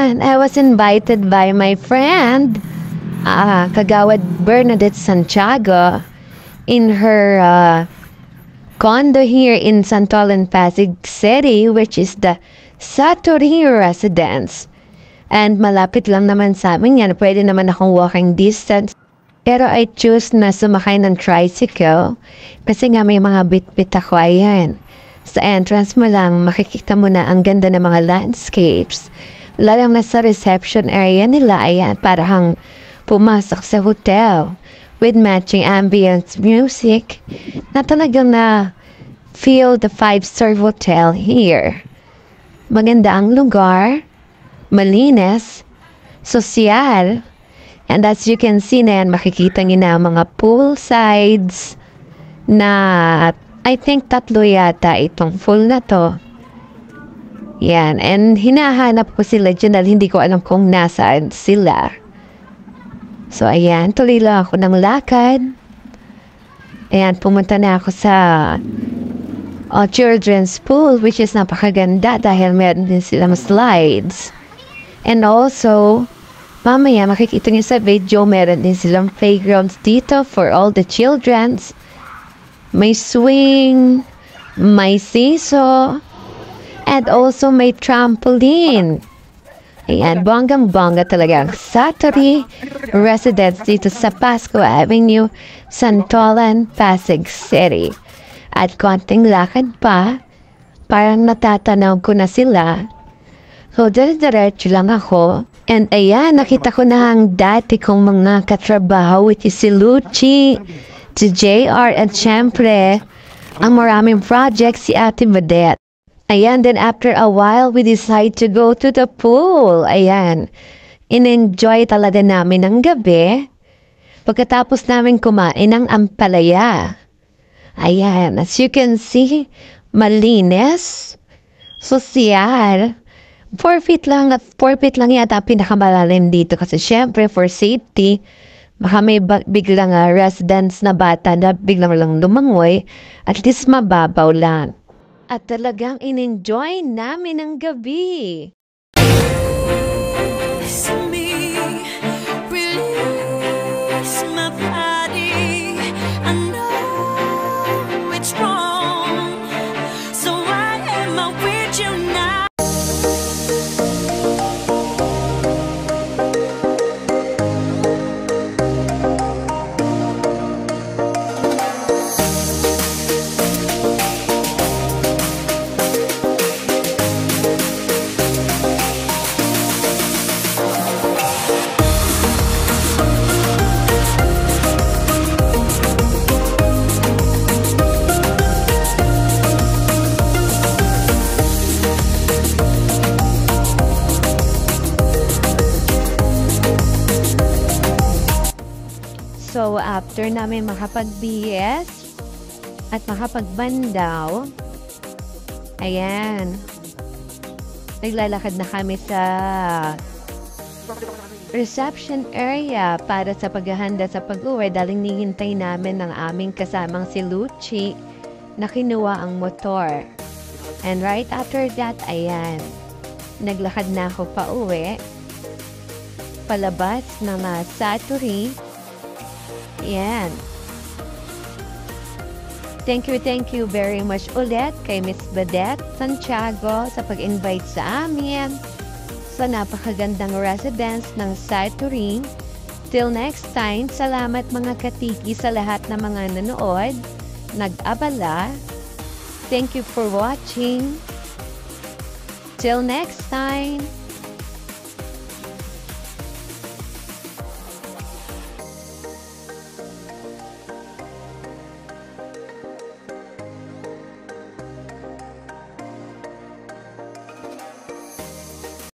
ayan, I was invited by my friend, Kagawad Bernadette Santiago, in her condo here in Santolan, Pasig City, which is the Satori Residence. And malapit lang naman sa amin yan. Pwede naman akong walking distance. Pero I choose na sumakay ng tricycle kasi nga may mga bit-bit ako. Ayan. Sa entrance mo lang, makikita mo na ang ganda ng mga landscapes. Lalo na sa reception area nila, ayan, parang pumasok sa hotel with matching ambience music na talagang na feel the 5-star hotel here. Maganda ang lugar, malinis, sosyal, and as you can see na yan, makikita nyo na mga poolsides na I think 3 yata itong full na to. Yan, and hinahanap ko sila dyan dahil hindi ko alam kung nasaan sila. So ayan, tuloy lang ako ng lakad. Ayan, pumunta na ako sa children's pool, which is napakaganda dahil meron din silang slides. And also, mamaya makikita niyo sa video, meron din silang playgrounds dito for all the children's. May swing, may seesaw, and also may trampoline. Ayan, bonggang-bongga talaga ang Satori Residence dito sa Pasco Avenue, Santolan, Pasig City. At konting lakad pa, parang natatanaw ko na sila. So, dire-diretso lang ako. And ayan, nakita ko na ang dati kong mga katrabaho, which is si Lucci, si JR, at syempre, ang maraming projects, si Ate Badette. Ayan, then after a while, we decide to go to the pool. Ayan, in-enjoy talaga namin ang gabi. Pagkatapos namin kumain ng ampalaya. Ayan, as you can see, malinis, sosyal. 4 feet lang yata pinakamalalim dito kasi syempre for safety, baka may biglang residents na bata na biglang lang lumangoy, at least mababaw lang. At talagang in-enjoy namin ang gabi. So, after namin makapag-BS at makapag-bandaw, ayan, naglalakad na kami sa reception area para sa paghahanda sa pag-uwi dahil nihintay namin ng aming kasamang si Lucci na kinuha ang motor. And right after that, ayan, naglakad na ako pa uwi, palabas ng Satori. Yan. Thank you very much ulit kay Miss Badette Santiago sa pag-invite sa amin sa napakagandang residence ng Satori. Till next time, salamat mga katiki sa lahat ng mga nanood, nag-abala. Thank you for watching. Till next time.